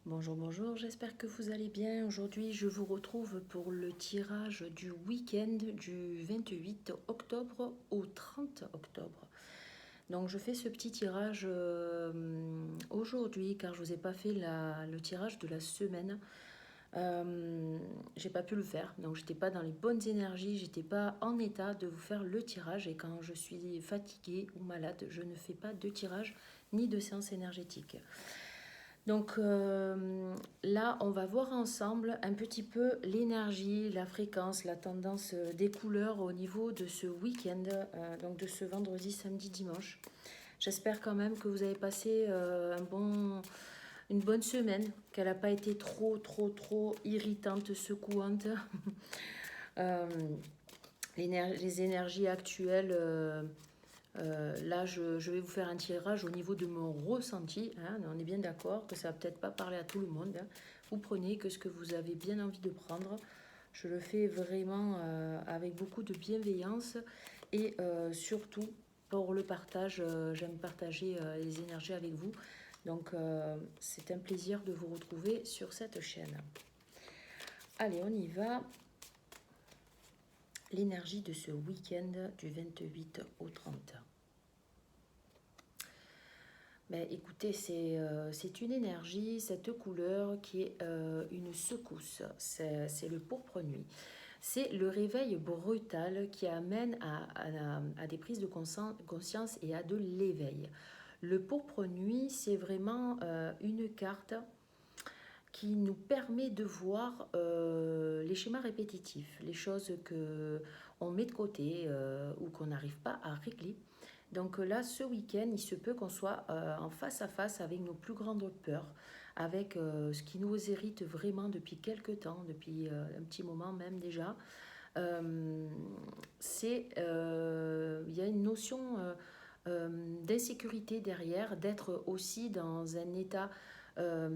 Bonjour, bonjour, j'espère que vous allez bien. Aujourd'hui, je vous retrouve pour le tirage du week-end du 28 octobre au 30 octobre. Donc, je fais ce petit tirage aujourd'hui car je vous ai pas fait le tirage de la semaine. J'ai pas pu le faire, donc j'étais pas dans les bonnes énergies, j'étais pas en état de vous faire le tirage. Et quand je suis fatiguée ou malade, je ne fais pas de tirage ni de séance énergétique. Donc là, on va voir ensemble un petit peu l'énergie, la fréquence, la tendance des couleurs au niveau de ce week-end, donc de ce vendredi, samedi, dimanche. J'espère quand même que vous avez passé une bonne semaine, qu'elle n'a pas été trop irritante, secouante. Euh, les énergies actuelles là, je vais vous faire un tirage au niveau de mon ressenti. Hein. On est bien d'accord que ça va peut-être pas parler à tout le monde. Hein. Vous prenez que ce que vous avez bien envie de prendre. Je le fais vraiment avec beaucoup de bienveillance et surtout pour le partage. J'aime partager les énergies avec vous. Donc, c'est un plaisir de vous retrouver sur cette chaîne. Allez, on y va. L'énergie de ce week-end du 28 au 30. Ben, écoutez, c'est une énergie, cette couleur qui est une secousse. C'est le pourpre nuit. C'est le réveil brutal qui amène à des prises de conscience et à de l'éveil. Le pourpre nuit, c'est vraiment une carte qui nous permet de voir les schémas répétitifs, les choses que on met de côté ou qu'on n'arrive pas à régler. Donc là, ce week-end, il se peut qu'on soit en face à face avec nos plus grandes peurs, avec ce qui nous hérite vraiment depuis quelques temps, depuis un petit moment même déjà. Il y a une notion d'insécurité derrière, d'être aussi dans un état euh,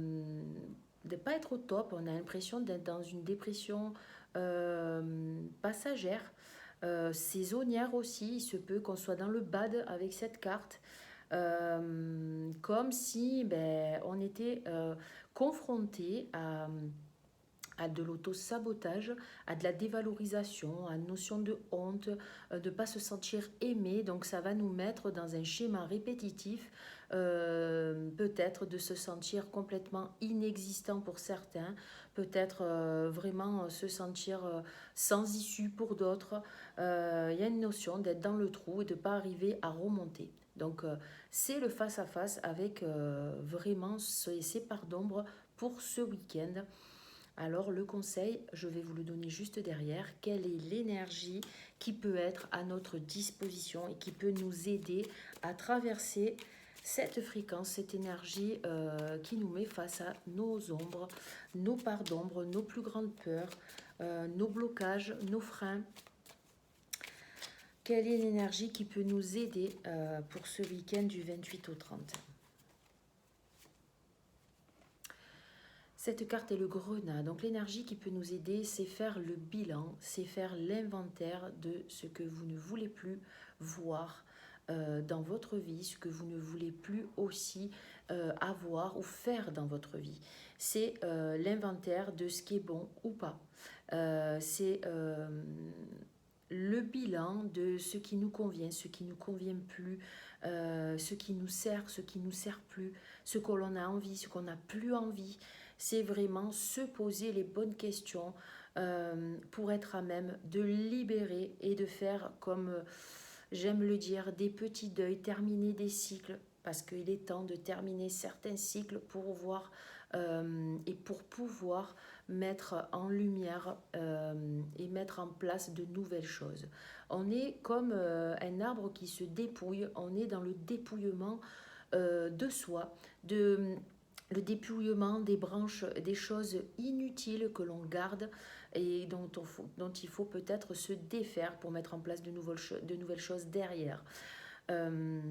de ne pas être au top. On a l'impression d'être dans une dépression passagère, saisonnière aussi. Il se peut qu'on soit dans le bad avec cette carte. Comme si on était confronté à de l'auto-sabotage, à de la dévalorisation, à une notion de honte, de ne pas se sentir aimé. Donc ça va nous mettre dans un schéma répétitif, peut-être de se sentir complètement inexistant pour certains, peut-être vraiment se sentir sans issue pour d'autres. Il y a une notion d'être dans le trou et de ne pas arriver à remonter. Donc c'est le face-à-face avec vraiment ces parts d'ombre pour ce week-end. Alors le conseil, je vais vous le donner juste derrière. Quelle est l'énergie qui peut être à notre disposition et qui peut nous aider à traverser cette fréquence, cette énergie qui nous met face à nos ombres, nos parts d'ombre, nos plus grandes peurs, nos blocages, nos freins. Quelle est l'énergie qui peut nous aider pour ce week-end du 28 au 30? Cette carte est le grenat. Donc l'énergie qui peut nous aider, c'est faire le bilan, c'est faire l'inventaire de ce que vous ne voulez plus voir dans votre vie, ce que vous ne voulez plus aussi avoir ou faire dans votre vie. C'est l'inventaire de ce qui est bon ou pas. C'est le bilan de ce qui nous convient, ce qui ne nous convient plus, ce qui nous sert, ce qui ne nous sert plus, ce que l'on a envie, ce qu'on n'a plus envie. C'est vraiment se poser les bonnes questions pour être à même de libérer et de faire, comme j'aime le dire, des petits deuils, terminer des cycles, parce qu'il est temps de terminer certains cycles pour voir et pour pouvoir mettre en lumière et mettre en place de nouvelles choses. On est comme un arbre qui se dépouille, on est dans le dépouillement de soi, le dépouillement des branches, des choses inutiles que l'on garde et dont il faut peut-être se défaire pour mettre en place de nouvelles choses derrière. Euh,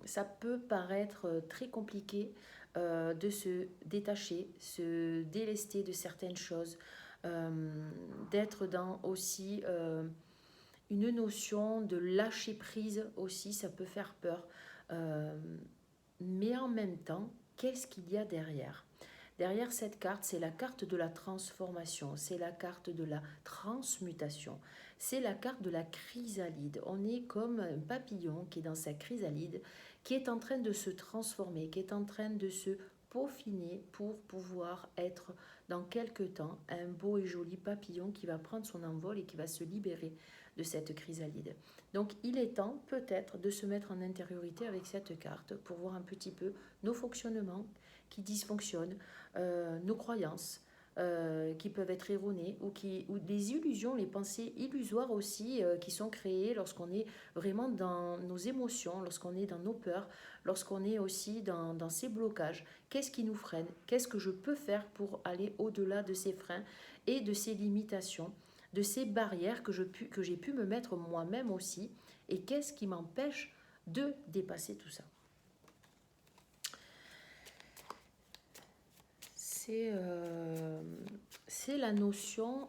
Ça peut paraître très compliqué de se détacher, se délester de certaines choses, d'être dans aussi une notion de lâcher prise aussi, ça peut faire peur. Mais en même temps, qu'est-ce qu'il y a derrière? Derrière cette carte, c'est la carte de la transformation, c'est la carte de la transmutation, c'est la carte de la chrysalide. On est comme un papillon qui est dans sa chrysalide, qui est en train de se transformer, qui est en train de se peaufiner pour pouvoir être dans quelque temps un beau et joli papillon qui va prendre son envol et qui va se libérer de cette chrysalide. Donc il est temps peut-être de se mettre en intériorité avec cette carte pour voir un petit peu nos fonctionnements qui dysfonctionnent, nos croyances qui peuvent être erronées ou des illusions, les pensées illusoires aussi qui sont créées lorsqu'on est vraiment dans nos émotions, lorsqu'on est dans nos peurs, lorsqu'on est aussi dans ces blocages. Qu'est-ce qui nous freine? Qu'est-ce que je peux faire pour aller au-delà de ces freins et de ces limitations, de ces barrières que j'ai pu me mettre moi-même aussi, et qu'est-ce qui m'empêche de dépasser tout ça? C'est la notion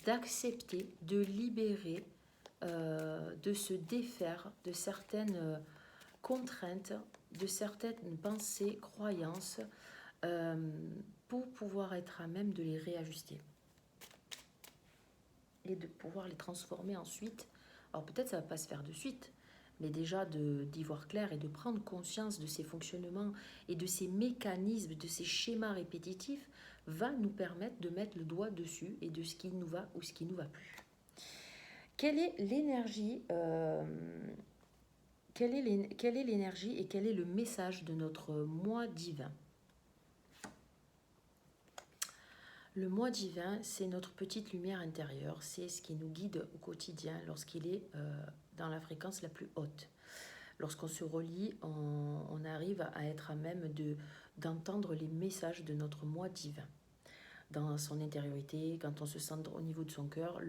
d'accepter, de libérer, de se défaire de certaines contraintes, de certaines pensées, croyances, pour pouvoir être à même de les réajuster et de pouvoir les transformer ensuite. Alors peut-être ça ne va pas se faire de suite, mais déjà d'y voir clair et de prendre conscience de ces fonctionnements et de ces mécanismes, de ces schémas répétitifs, va nous permettre de mettre le doigt dessus et de ce qui nous va ou ce qui ne nous va plus. Quelle est l'énergie quelle est l'énergie et quel est le message de notre moi divin? Le moi divin, c'est notre petite lumière intérieure, c'est ce qui nous guide au quotidien lorsqu'il est dans la fréquence la plus haute. Lorsqu'on se relie, on arrive à être à même d'entendre les messages de notre moi divin. Dans son intériorité, quand on se sent au niveau de son cœur,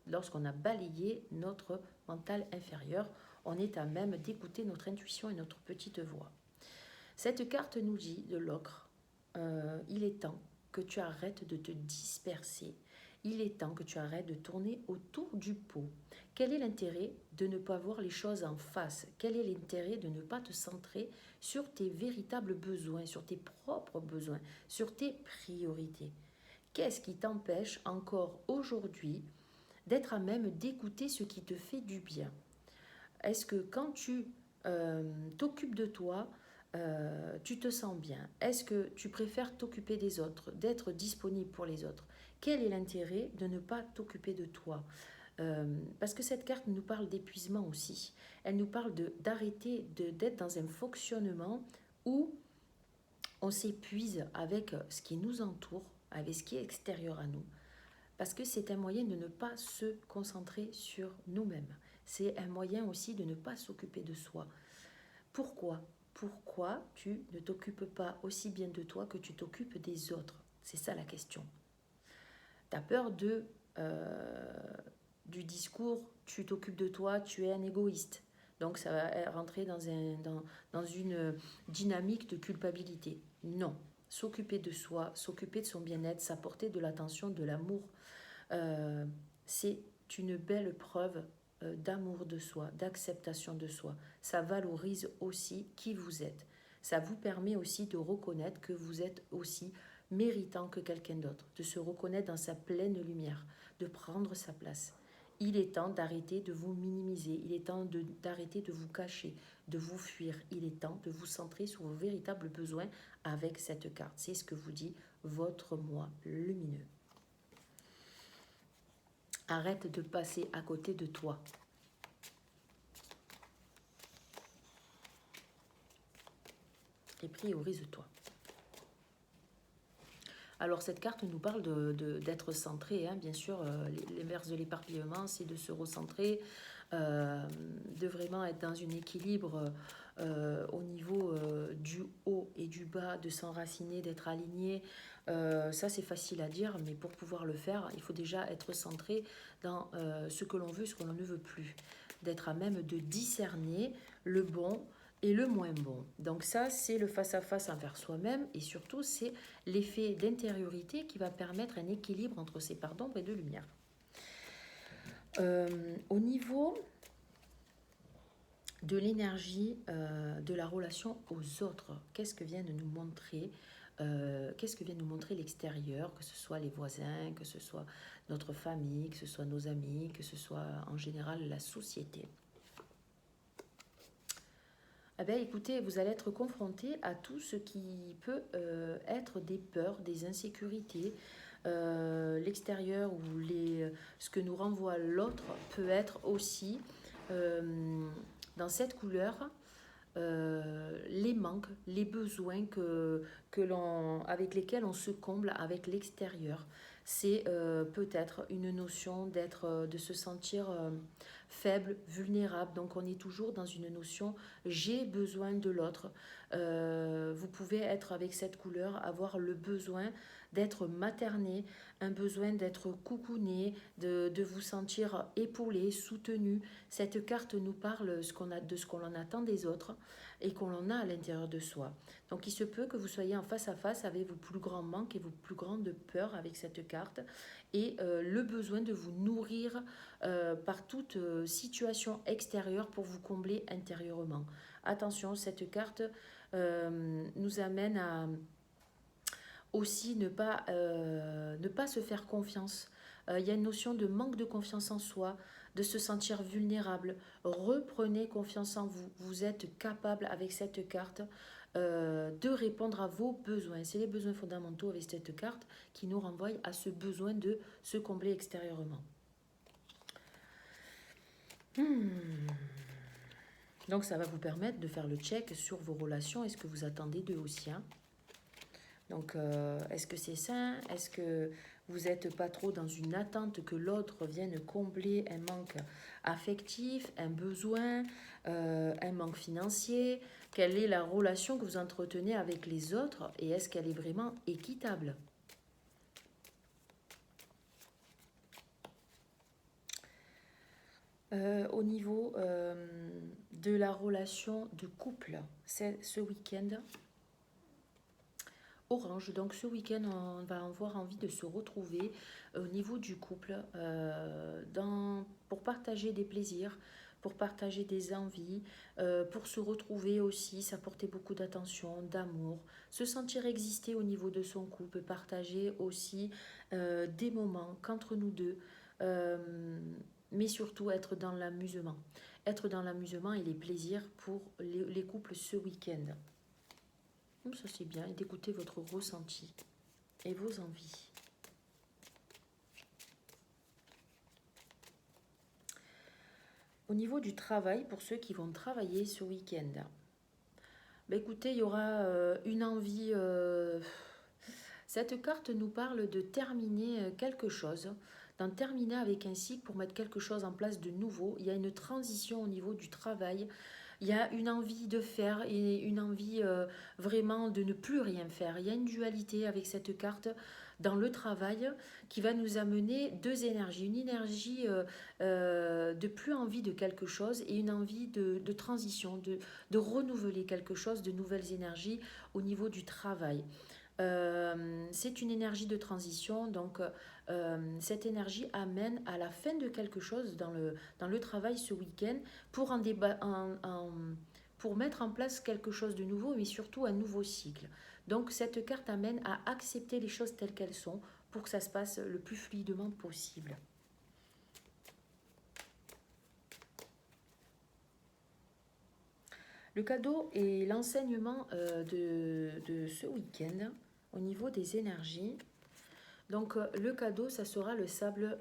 lorsqu'on a balayé notre mental inférieur, on est à même d'écouter notre intuition et notre petite voix. Cette carte nous dit de l'ocre, il est temps que tu arrêtes de te disperser. Il est temps que tu arrêtes de tourner autour du pot. Quel est l'intérêt de ne pas voir les choses en face? Quel est l'intérêt de ne pas te centrer sur tes véritables besoins, sur tes propres besoins, sur tes priorités? Qu'est-ce qui t'empêche encore aujourd'hui d'être à même d'écouter ce qui te fait du bien? Est-ce que quand tu t'occupes de toi, tu te sens bien? Est-ce que tu préfères t'occuper des autres, d'être disponible pour les autres? Quel est l'intérêt de ne pas t'occuper de toi? Parce que cette carte nous parle d'épuisement aussi. Elle nous parle d'arrêter d'être dans un fonctionnement où on s'épuise avec ce qui nous entoure, avec ce qui est extérieur à nous. Parce que c'est un moyen de ne pas se concentrer sur nous-mêmes. C'est un moyen aussi de ne pas s'occuper de soi. Pourquoi? Pourquoi tu ne t'occupes pas aussi bien de toi que tu t'occupes des autres? C'est ça la question. Tu as peur du discours « tu t'occupes de toi, tu es un égoïste ». Donc ça va rentrer dans une dynamique de culpabilité. Non, s'occuper de soi, s'occuper de son bien-être, s'apporter de l'attention, de l'amour, c'est une belle preuve d'amour de soi, d'acceptation de soi. Ça valorise aussi qui vous êtes. Ça vous permet aussi de reconnaître que vous êtes aussi méritant que quelqu'un d'autre, de se reconnaître dans sa pleine lumière, de prendre sa place. Il est temps d'arrêter de vous minimiser, il est temps d'arrêter de vous cacher, de vous fuir. Il est temps de vous centrer sur vos véritables besoins avec cette carte. C'est ce que vous dit votre moi lumineux. Arrête de passer à côté de toi. Et priorise-toi. Alors cette carte nous parle d'être centré, hein. Bien sûr, l'inverse de l'éparpillement, c'est de se recentrer, de vraiment être dans un équilibre au niveau du haut et du bas, de s'enraciner, d'être aligné. Ça c'est facile à dire, mais pour pouvoir le faire, il faut déjà être centré dans ce que l'on veut, ce que l'on ne veut plus. D'être à même de discerner le bon et le moins bon. Donc ça, c'est le face-à-face envers soi-même et surtout, c'est l'effet d'intériorité qui va permettre un équilibre entre ces parts d'ombre et de lumière. Au niveau de l'énergie de la relation aux autres, qu'est-ce que vient de nous montrer Qu'est-ce que vient nous montrer l'extérieur, que ce soit les voisins, que ce soit notre famille, que ce soit nos amis, que ce soit en général la société. Eh bien, écoutez, vous allez être confronté à tout ce qui peut être des peurs, des insécurités. L'extérieur ou ce que nous renvoie l'autre peut être aussi dans cette couleur les manques, les besoins avec lesquels on se comble avec l'extérieur. C'est peut-être une notion de se sentir faible, vulnérable. Donc on est toujours dans une notion j'ai besoin de l'autre. Vous pouvez être avec cette couleur, avoir le besoin d'être materné, un besoin d'être coucouné, de vous sentir épaulé, soutenu. Cette carte nous parle de ce qu'on en attend des autres et qu'on en a à l'intérieur de soi. Donc il se peut que vous soyez en face à face avec vos plus grands manques et vos plus grandes peurs avec cette carte et le besoin de vous nourrir par toute situation extérieure pour vous combler intérieurement. Attention, cette carte nous amène à aussi ne pas se faire confiance. Il y a une notion de manque de confiance en soi, de se sentir vulnérable. Reprenez confiance en vous. Vous êtes capable avec cette carte de répondre à vos besoins. C'est les besoins fondamentaux avec cette carte qui nous renvoient à ce besoin de se combler extérieurement. Donc ça va vous permettre de faire le check sur vos relations et ce que vous attendez d'eux aussi. Donc, est-ce que c'est sain? Est-ce que vous n'êtes pas trop dans une attente que l'autre vienne combler un manque affectif, un besoin, un manque financier? Quelle est la relation que vous entretenez avec les autres et est-ce qu'elle est vraiment équitable? Au niveau de la relation de couple, c'est ce week-end orange. Donc ce week-end, on va avoir envie de se retrouver au niveau du couple pour partager des plaisirs, pour partager des envies, pour se retrouver aussi, s'apporter beaucoup d'attention, d'amour, se sentir exister au niveau de son couple, partager aussi des moments qu'entre nous deux, mais surtout être dans l'amusement. Être dans l'amusement et les plaisirs pour les couples ce week-end. Ça c'est bien, et d'écouter votre ressenti et vos envies. Au niveau du travail, pour ceux qui vont travailler ce week-end, écoutez, il y aura une envie. Cette carte nous parle de terminer quelque chose, d'en terminer avec un cycle pour mettre quelque chose en place de nouveau. Il y a une transition au niveau du travail. Il y a une envie de faire et une envie vraiment de ne plus rien faire. Il y a une dualité avec cette carte dans le travail qui va nous amener deux énergies. Une énergie de plus envie de quelque chose et une envie de transition, de renouveler quelque chose, de nouvelles énergies au niveau du travail. C'est une énergie de transition, donc cette énergie amène à la fin de quelque chose dans le travail ce week-end pour, pour mettre en place quelque chose de nouveau, mais surtout un nouveau cycle. Donc cette carte amène à accepter les choses telles qu'elles sont pour que ça se passe le plus fluidement possible. Le cadeau et l'enseignement de ce week-end au niveau des énergies. Donc le cadeau, ça sera le sable,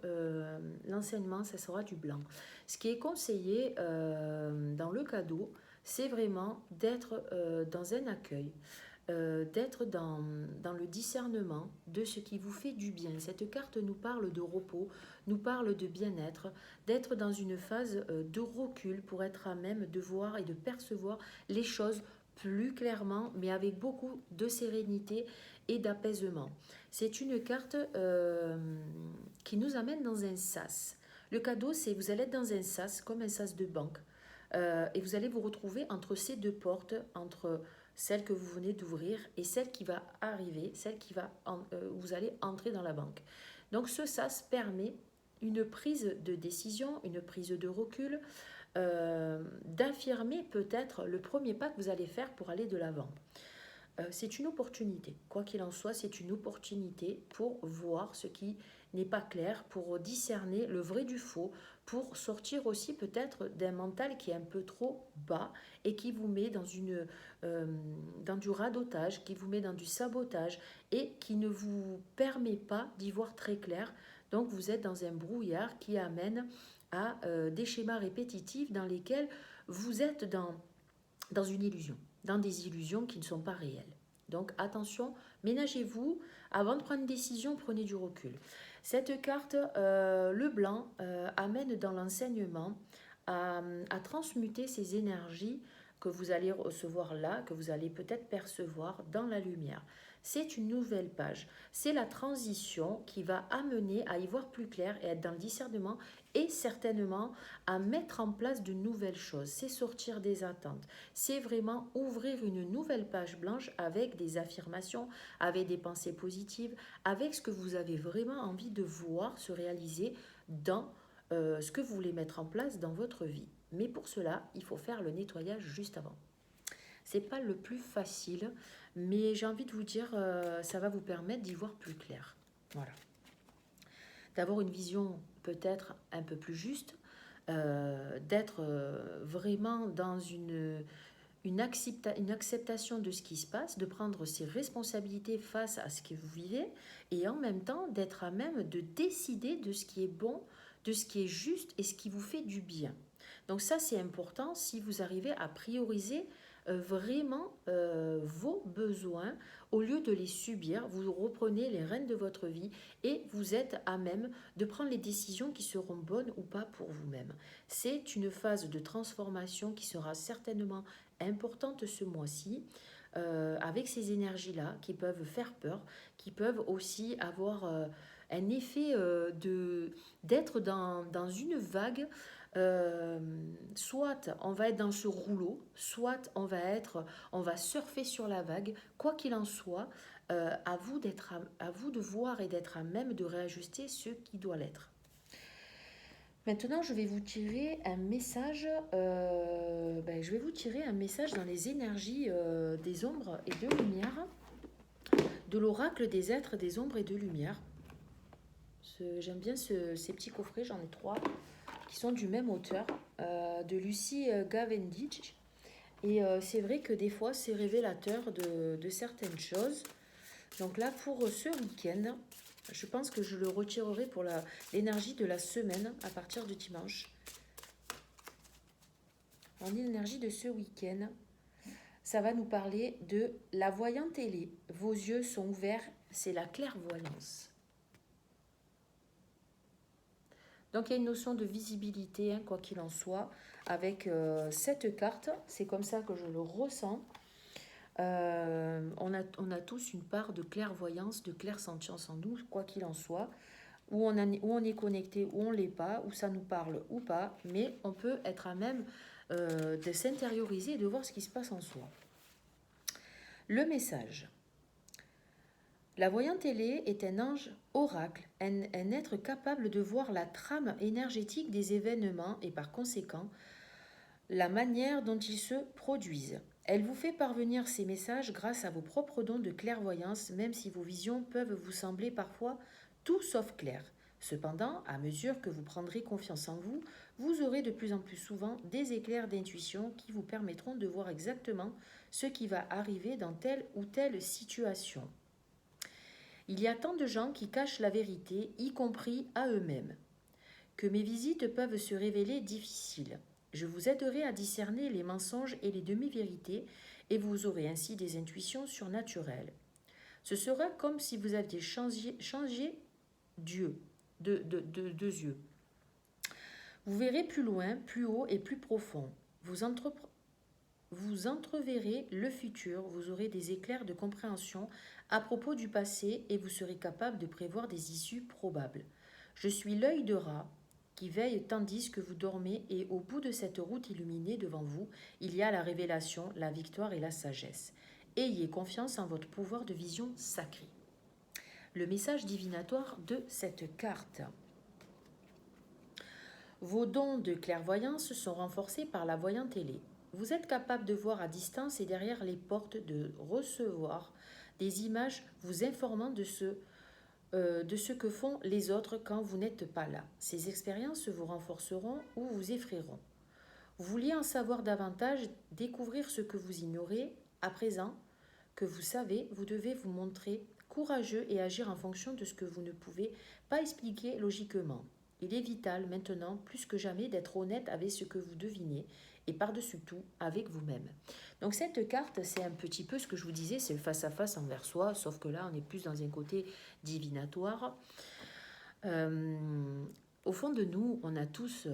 l'enseignement, ça sera du blanc. Ce qui est conseillé dans le cadeau, c'est vraiment d'être dans un accueil, d'être dans le discernement de ce qui vous fait du bien. Cette carte nous parle de repos, nous parle de bien-être, d'être dans une phase de recul pour être à même de voir et de percevoir les choses plus clairement, mais avec beaucoup de sérénité et d'apaisement. C'est une carte qui nous amène dans un sas. Le cadeau, c'est vous allez être dans un sas, comme un sas de banque. Et vous allez vous retrouver entre ces deux portes, entre celle que vous venez d'ouvrir et celle qui va arriver, celle qui va vous allez entrer dans la banque. Donc ce sas permet une prise de décision, une prise de recul, d'affirmer peut-être le premier pas que vous allez faire pour aller de l'avant. c'est une opportunité. Quoi qu'il en soit, c'est une opportunité pour voir ce qui n'est pas clair, pour discerner le vrai du faux, pour sortir aussi peut-être d'un mental qui est un peu trop bas et qui vous met dans du radotage, qui vous met dans du sabotage et qui ne vous permet pas d'y voir très clair. Donc vous êtes dans un brouillard qui amène à des schémas répétitifs dans lesquels vous êtes dans une illusion, dans des illusions qui ne sont pas réelles. Donc attention, ménagez-vous, avant de prendre une décision, prenez du recul. Cette carte, le blanc, amène dans l'enseignement à transmuter ces énergies que vous allez recevoir là, que vous allez peut-être percevoir dans la lumière. C'est une nouvelle page. C'est la transition qui va amener à y voir plus clair et être dans le discernement et certainement à mettre en place de nouvelles choses. C'est sortir des attentes. C'est vraiment ouvrir une nouvelle page blanche avec des affirmations, avec des pensées positives, avec ce que vous avez vraiment envie de voir se réaliser dans ce que vous voulez mettre en place dans votre vie. Mais pour cela, il faut faire le nettoyage juste avant. C'est pas le plus facile, mais j'ai envie de vous dire, ça va vous permettre d'y voir plus clair. Voilà. D'avoir une vision peut-être un peu plus juste, d'être vraiment dans une acceptation de ce qui se passe, de prendre ses responsabilités face à ce que vous vivez et en même temps d'être à même de décider de ce qui est bon, de ce qui est juste et ce qui vous fait du bien. Donc ça, c'est important si vous arrivez à prioriser vraiment vos besoins au lieu de les subir. Vous reprenez les rênes de votre vie et vous êtes à même de prendre les décisions qui seront bonnes ou pas pour vous-même. C'est une phase de transformation qui sera certainement importante ce mois-ci. Avec ces énergies-là qui peuvent faire peur, qui peuvent aussi avoir un effet d'être dans une vague. Soit on va être dans ce rouleau, soit on va surfer sur la vague. Quoi qu'il en soit, à vous de voir et d'être à même de réajuster ce qui doit l'être. Maintenant, je vais vous tirer un message. Je vais vous tirer un message dans les énergies des ombres et de lumière, de l'oracle des êtres des ombres et de lumière. J'aime bien ces petits coffrets, j'en ai 3, qui sont du même auteur, de Lucy Gavendich. Et c'est vrai que des fois, c'est révélateur de certaines choses. Donc là, pour ce week-end, je pense que je le retirerai pour l'énergie de la semaine à partir de dimanche. On dit l'énergie de ce week-end. Ça va nous parler de la voyante ailée. Vos yeux sont ouverts, c'est la clairvoyance. Donc il y a une notion de visibilité, quoi qu'il en soit, avec cette carte. C'est comme ça que je le ressens. On a tous une part de clairvoyance, de clairsentience en nous, quoi qu'il en soit, où on est connecté, où on ne l'est pas, où ça nous parle ou pas, mais on peut être à même de s'intérioriser et de voir ce qui se passe en soi. Le message. La voyante ailée est un ange oracle, un être capable de voir la trame énergétique des événements et par conséquent la manière dont ils se produisent. Elle vous fait parvenir ces messages grâce à vos propres dons de clairvoyance, même si vos visions peuvent vous sembler parfois tout sauf claires. Cependant, à mesure que vous prendrez confiance en vous, vous aurez de plus en plus souvent des éclairs d'intuition qui vous permettront de voir exactement ce qui va arriver dans telle ou telle situation. Il y a tant de gens qui cachent la vérité, y compris à eux-mêmes, que mes visites peuvent se révéler difficiles. Je vous aiderai à discerner les mensonges et les demi-vérités et vous aurez ainsi des intuitions surnaturelles. Ce sera comme si vous aviez changé d'yeux, de yeux. Vous verrez plus loin, plus haut et plus profond. Vous entreverrez le futur, vous aurez des éclairs de compréhension à propos du passé et vous serez capable de prévoir des issues probables. Je suis l'œil de rat qui veille tandis que vous dormez et au bout de cette route illuminée devant vous, il y a la révélation, la victoire et la sagesse. Ayez confiance en votre pouvoir de vision sacrée. Le message divinatoire de cette carte. Vos dons de clairvoyance sont renforcés par la voyante ailée. vous êtes capable de voir à distance et derrière les portes, de recevoir des images vous informant de ce que font les autres quand vous n'êtes pas là. Ces expériences vous renforceront ou vous effraieront. Vous vouliez en savoir davantage, découvrir ce que vous ignorez. À présent que vous savez, vous devez vous montrer courageux et agir en fonction de ce que vous ne pouvez pas expliquer logiquement. Il est vital maintenant, plus que jamais, d'être honnête avec ce que vous devinez et par-dessus tout avec vous-même. Donc cette carte, c'est un petit peu ce que je vous disais, c'est le face-à-face envers soi, sauf que là, on est plus dans un côté divinatoire. Au fond de nous, on a tous,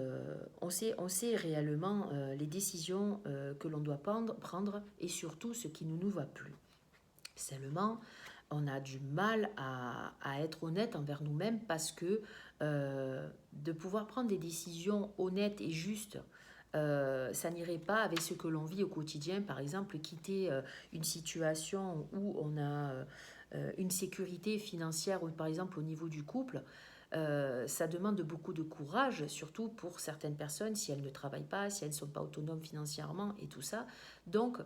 on sait réellement les décisions que l'on doit prendre et surtout ce qui ne nous va plus. Seulement, on a du mal à être honnête envers nous-mêmes parce que de pouvoir prendre des décisions honnêtes et justes, ça n'irait pas avec ce que l'on vit au quotidien. Par exemple, quitter une situation où on a une sécurité financière, ou par exemple au niveau du couple, ça demande beaucoup de courage, surtout pour certaines personnes, si elles ne travaillent pas, si elles ne sont pas autonomes financièrement et tout ça. Donc,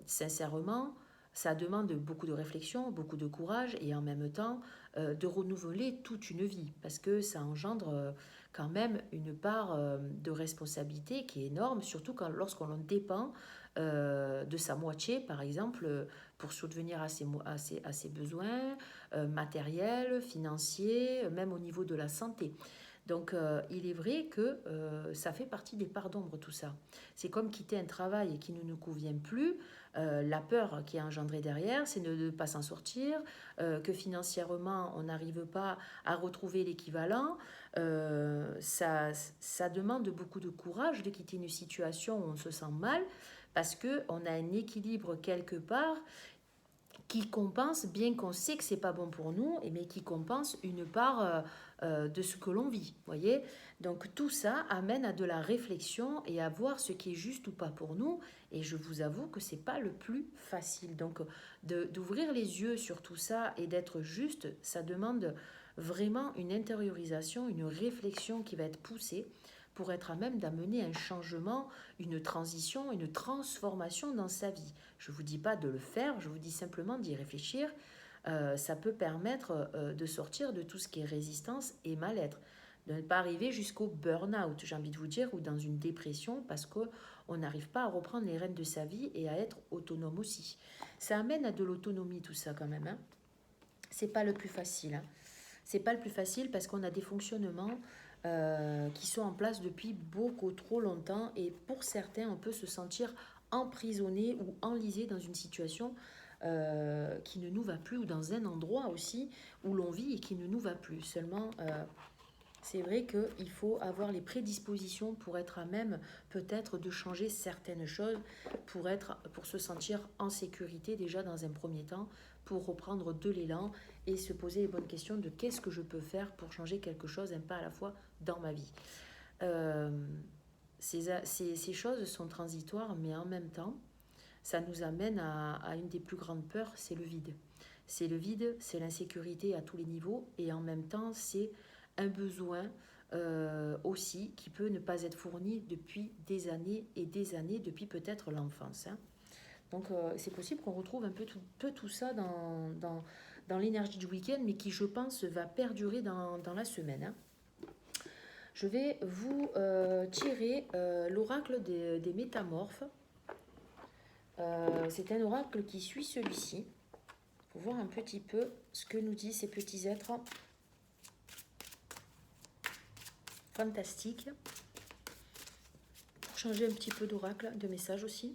sincèrement, ça demande beaucoup de réflexion, beaucoup de courage et en même temps de renouveler toute une vie parce que ça engendre quand même une part de responsabilité qui est énorme, surtout lorsqu'on dépend de sa moitié, par exemple, pour subvenir à ses besoins matériels, financiers, même au niveau de la santé. Donc, il est vrai que ça fait partie des parts d'ombre, tout ça. C'est comme quitter un travail qui ne nous convient plus. La peur qui est engendrée derrière, c'est de ne pas s'en sortir, que financièrement, on n'arrive pas à retrouver l'équivalent. Ça demande beaucoup de courage de quitter une situation où on se sent mal, parce qu'on a un équilibre quelque part qui compense, bien qu'on sait que c'est pas bon pour nous, mais qui compense une part de ce que l'on vit, voyez. Donc tout ça amène à de la réflexion et à voir ce qui est juste ou pas pour nous. Et je vous avoue que c'est pas le plus facile. Donc d'ouvrir les yeux sur tout ça et d'être juste, ça demande vraiment une intériorisation, une réflexion qui va être poussée pour être à même d'amener un changement, une transition, une transformation dans sa vie. Je ne vous dis pas de le faire, je vous dis simplement d'y réfléchir. Ça peut permettre de sortir de tout ce qui est résistance et mal-être. De ne pas arriver jusqu'au burn-out, j'ai envie de vous dire, ou dans une dépression parce qu'on n'arrive pas à reprendre les rênes de sa vie et à être autonome aussi. Ça amène à de l'autonomie tout ça quand même. Hein. C'est pas le plus facile. Hein. C'est pas le plus facile parce qu'on a des fonctionnements qui sont en place depuis beaucoup trop longtemps et pour certains, on peut se sentir emprisonné ou enlisé dans une situation qui ne nous va plus ou dans un endroit aussi où l'on vit et qui ne nous va plus. Seulement, c'est vrai qu'il faut avoir les prédispositions pour être à même peut-être de changer certaines choses pour se sentir en sécurité déjà dans un premier temps, pour reprendre de l'élan et se poser les bonnes questions de qu'est-ce que je peux faire pour changer quelque chose, un pas à la fois dans ma vie. Ces choses sont transitoires, mais en même temps, ça nous amène à une des plus grandes peurs, c'est le vide. C'est le vide, c'est l'insécurité à tous les niveaux, et en même temps, c'est un besoin aussi qui peut ne pas être fourni depuis des années et des années, depuis peut-être l'enfance. Hein. Donc c'est possible qu'on retrouve un peu tout ça dans l'énergie du week-end, mais qui, je pense, va perdurer dans la semaine. Hein. Je vais vous tirer l'oracle des métamorphes. C'est un oracle qui suit celui-ci, pour voir un petit peu ce que nous disent ces petits êtres fantastiques. Pour changer un petit peu d'oracle, de message aussi.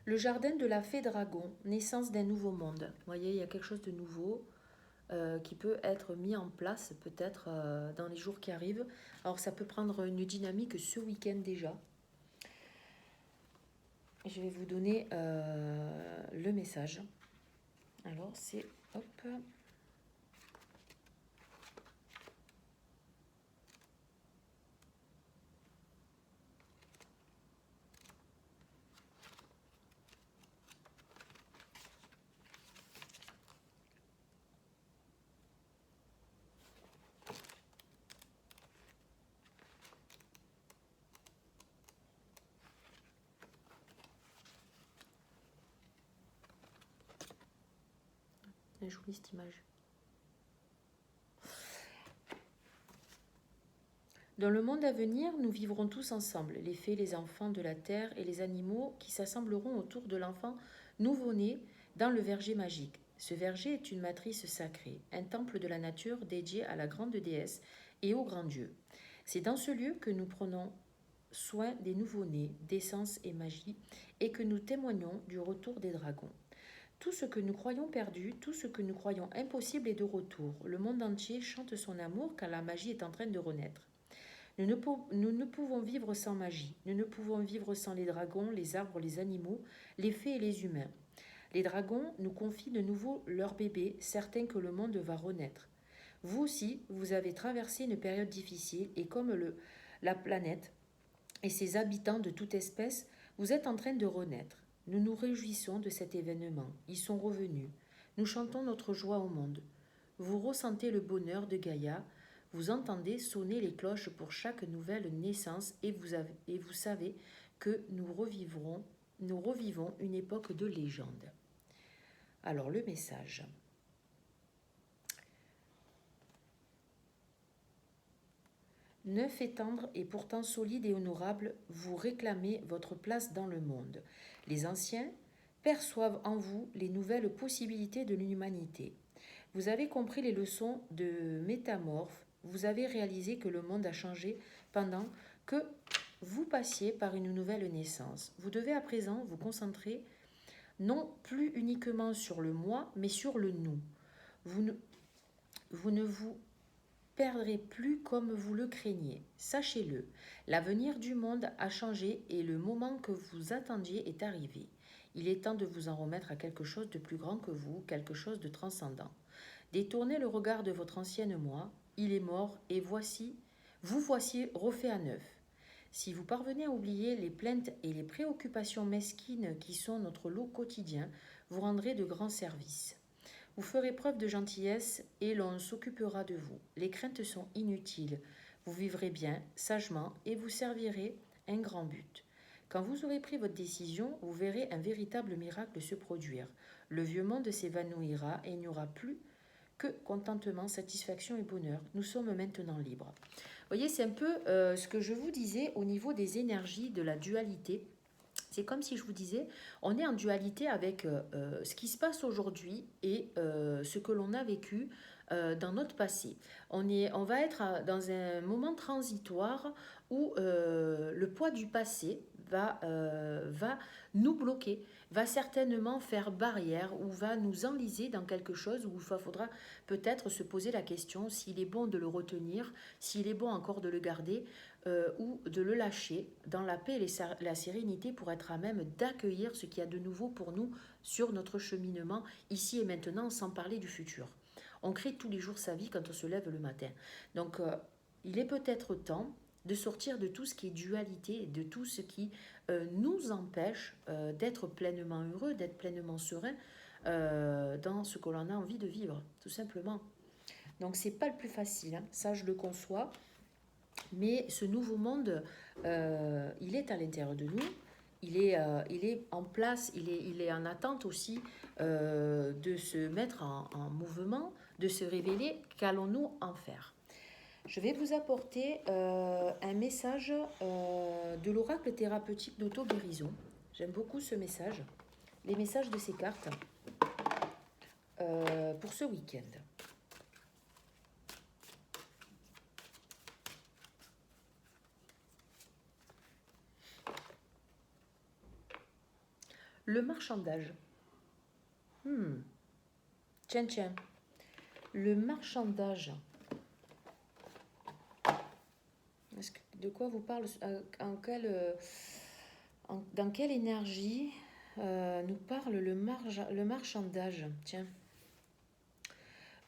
Le jardin de la fée dragon, naissance d'un nouveau monde. Vous voyez, il y a quelque chose de nouveau qui peut être mis en place peut-être dans les jours qui arrivent. Alors ça peut prendre une dynamique ce week-end déjà. Je vais vous donner le message. Alors c'est hop. C'est jolie cette image. Dans le monde à venir, nous vivrons tous ensemble, les fées, les enfants de la terre et les animaux qui s'assembleront autour de l'enfant nouveau-né dans le verger magique. Ce verger est une matrice sacrée, un temple de la nature dédié à la grande déesse et au grand Dieu. C'est dans ce lieu que nous prenons soin des nouveau-nés, d'essence et magie, et que nous témoignons du retour des dragons. Tout ce que nous croyons perdu, tout ce que nous croyons impossible est de retour. Le monde entier chante son amour car la magie est en train de renaître. Nous ne pouvons vivre sans magie. Nous ne pouvons vivre sans les dragons, les arbres, les animaux, les fées et les humains. Les dragons nous confient de nouveau leur bébé, certains que le monde va renaître. Vous aussi, vous avez traversé une période difficile et comme la planète et ses habitants de toute espèce, vous êtes en train de renaître. Nous nous réjouissons de cet événement. Ils sont revenus. Nous chantons notre joie au monde. Vous ressentez le bonheur de Gaïa. Vous entendez sonner les cloches pour chaque nouvelle naissance et vous savez que nous revivons une époque de légende. Alors le message. Neuf et tendre et pourtant solide et honorable, vous réclamez votre place dans le monde. Les anciens perçoivent en vous les nouvelles possibilités de l'humanité. Vous avez compris les leçons de Métamorphe. Vous avez réalisé que le monde a changé pendant que vous passiez par une nouvelle naissance. Vous devez à présent vous concentrer non plus uniquement sur le moi, mais sur le nous. Vous ne vous perdrez plus comme vous le craignez. Sachez-le, l'avenir du monde a changé et le moment que vous attendiez est arrivé. Il est temps de vous en remettre à quelque chose de plus grand que vous, quelque chose de transcendant. Détournez le regard de votre ancienne moi, il est mort et vous voici refait à neuf. Si vous parvenez à oublier les plaintes et les préoccupations mesquines qui sont notre lot quotidien, vous rendrez de grands services. Vous ferez preuve de gentillesse et l'on s'occupera de vous. Les craintes sont inutiles. Vous vivrez bien, sagement et vous servirez un grand but. Quand vous aurez pris votre décision, vous verrez un véritable miracle se produire. Le vieux monde s'évanouira et il n'y aura plus que contentement, satisfaction et bonheur. Nous sommes maintenant libres. Vous voyez, c'est un peu ce que je vous disais au niveau des énergies, de la dualité. C'est comme si je vous disais, on est en dualité avec ce qui se passe aujourd'hui et ce que l'on a vécu dans notre passé. On va être dans un moment transitoire où le poids du passé va nous bloquer, va certainement faire barrière ou va nous enliser dans quelque chose où il faudra peut-être se poser la question s'il est bon de le retenir, s'il est bon encore de le garder ou de le lâcher dans la paix et la sérénité pour être à même d'accueillir ce qu'il y a de nouveau pour nous sur notre cheminement ici et maintenant sans parler du futur. On crée tous les jours sa vie quand on se lève le matin. Donc il est peut-être temps de sortir de tout ce qui est dualité, de tout ce qui nous empêche d'être pleinement heureux, d'être pleinement serein dans ce que l'on a envie de vivre, tout simplement. Donc c'est pas le plus facile, hein, ça je le conçois, mais ce nouveau monde, il est à l'intérieur de nous, il est en place, il est en attente aussi de se mettre en mouvement, de se révéler. Qu'allons-nous en faire? Je vais vous apporter un message de l'oracle thérapeutique d'auto-guérison. J'aime beaucoup ce message, les messages de ces cartes pour ce week-end. Le marchandage. Tiens. Le marchandage. De quoi vous parle dans quelle énergie nous parle le marchandage? Tiens.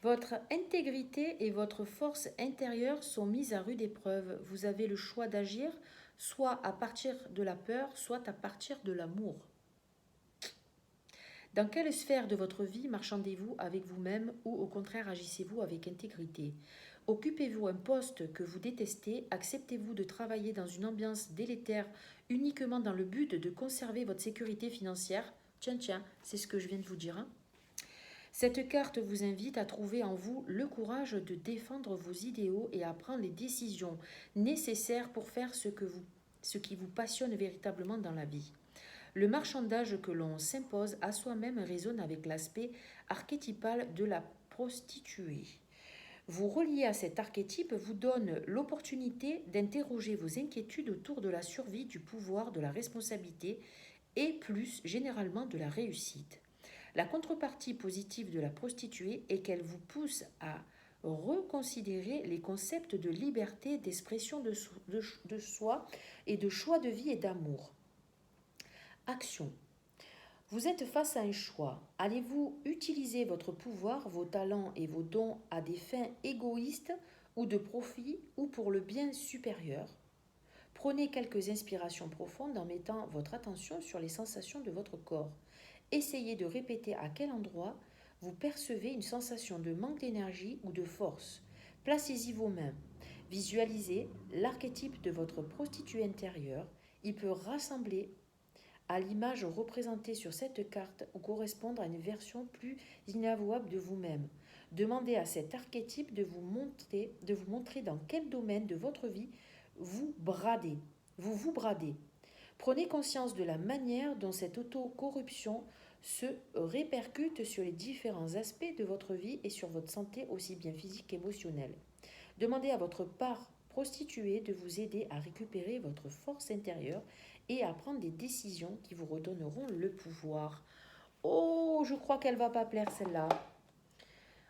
Votre intégrité et votre force intérieure sont mises à rude épreuve. Vous avez le choix d'agir soit à partir de la peur, soit à partir de l'amour. Dans quelle sphère de votre vie marchandez-vous avec vous-même ou au contraire agissez-vous avec intégrité? Occupez-vous un poste que vous détestez? Acceptez-vous de travailler dans une ambiance délétère uniquement dans le but de conserver votre sécurité financière? Tiens, c'est ce que je viens de vous dire. Hein. Cette carte vous invite à trouver en vous le courage de défendre vos idéaux et à prendre les décisions nécessaires pour faire ce qui vous passionne véritablement dans la vie. Le marchandage que l'on s'impose à soi-même résonne avec l'aspect archétypal de la prostituée. Vous relier à cet archétype vous donne l'opportunité d'interroger vos inquiétudes autour de la survie, du pouvoir, de la responsabilité et plus généralement de la réussite. La contrepartie positive de la prostituée est qu'elle vous pousse à reconsidérer les concepts de liberté, d'expression de soi et de choix de vie et d'amour. Action. Vous êtes face à un choix. Allez-vous utiliser votre pouvoir, vos talents et vos dons à des fins égoïstes ou de profit ou pour le bien supérieur? Prenez quelques inspirations profondes en mettant votre attention sur les sensations de votre corps. Essayez de répéter à quel endroit vous percevez une sensation de manque d'énergie ou de force. Placez-y vos mains. Visualisez l'archétype de votre prostituée intérieure. Il peut rassembler à l'image représentée sur cette carte ou correspondre à une version plus inavouable de vous-même. Demandez à cet archétype de vous montrer dans quel domaine de votre vie vous vous bradez. Prenez conscience de la manière dont cette autocorruption se répercute sur les différents aspects de votre vie et sur votre santé aussi bien physique qu'émotionnelle. Demandez à votre part prostituée de vous aider à récupérer votre force intérieure et à prendre des décisions qui vous redonneront le pouvoir. Oh, je crois qu'elle va pas plaire celle-là.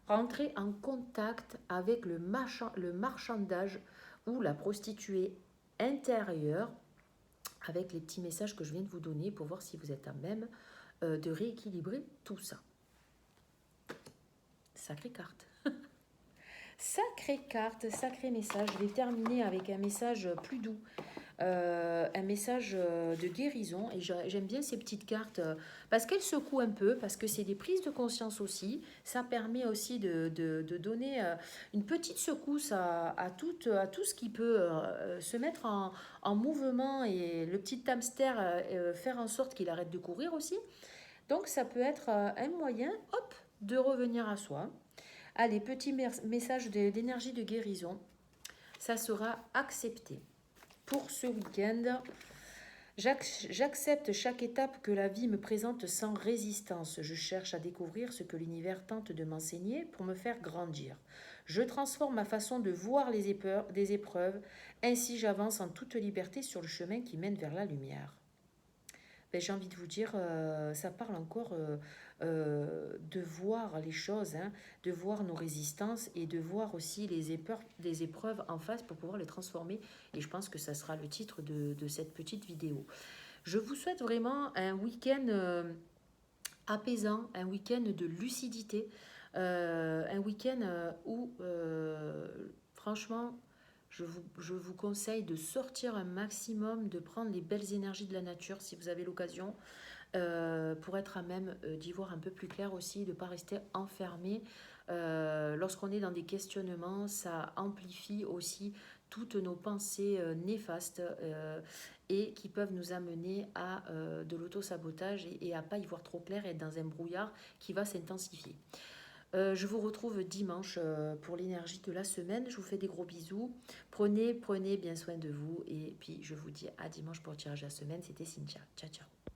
Rentrez en contact avec le marchandage ou la prostituée intérieure avec les petits messages que je viens de vous donner pour voir si vous êtes à même de rééquilibrer tout ça. Sacrée carte. Sacrée carte, sacré message. Je vais terminer avec un message plus doux. Un message de guérison et j'aime bien ces petites cartes parce qu'elles secouent un peu, parce que c'est des prises de conscience aussi. Ça permet aussi de donner une petite secousse à tout ce qui peut se mettre en mouvement et le petit hamster faire en sorte qu'il arrête de courir aussi. Donc ça peut être un moyen, hop, de revenir à soi. Allez, petit message d'énergie de guérison, ça sera accepté. Pour ce week-end, j'accepte chaque étape que la vie me présente sans résistance. Je cherche à découvrir ce que l'univers tente de m'enseigner pour me faire grandir. Je transforme ma façon de voir des épreuves, ainsi j'avance en toute liberté sur le chemin qui mène vers la lumière. J'ai envie de vous dire, ça parle encore de voir les choses, hein, de voir nos résistances et de voir aussi les épreuves en face pour pouvoir les transformer. Et je pense que ça sera le titre de cette petite vidéo. Je vous souhaite vraiment un week-end apaisant, un week-end de lucidité, un week-end où, franchement, je vous conseille de sortir un maximum, de prendre les belles énergies de la nature si vous avez l'occasion, pour être à même d'y voir un peu plus clair aussi, de ne pas rester enfermé. Lorsqu'on est dans des questionnements, ça amplifie aussi toutes nos pensées néfastes et qui peuvent nous amener à de l'auto-sabotage et à ne pas y voir trop clair et être dans un brouillard qui va s'intensifier. Je vous retrouve dimanche pour l'énergie de la semaine. Je vous fais des gros bisous. Prenez bien soin de vous. Et puis, je vous dis à dimanche pour le tirage de la semaine. C'était Cynthia. Ciao, ciao.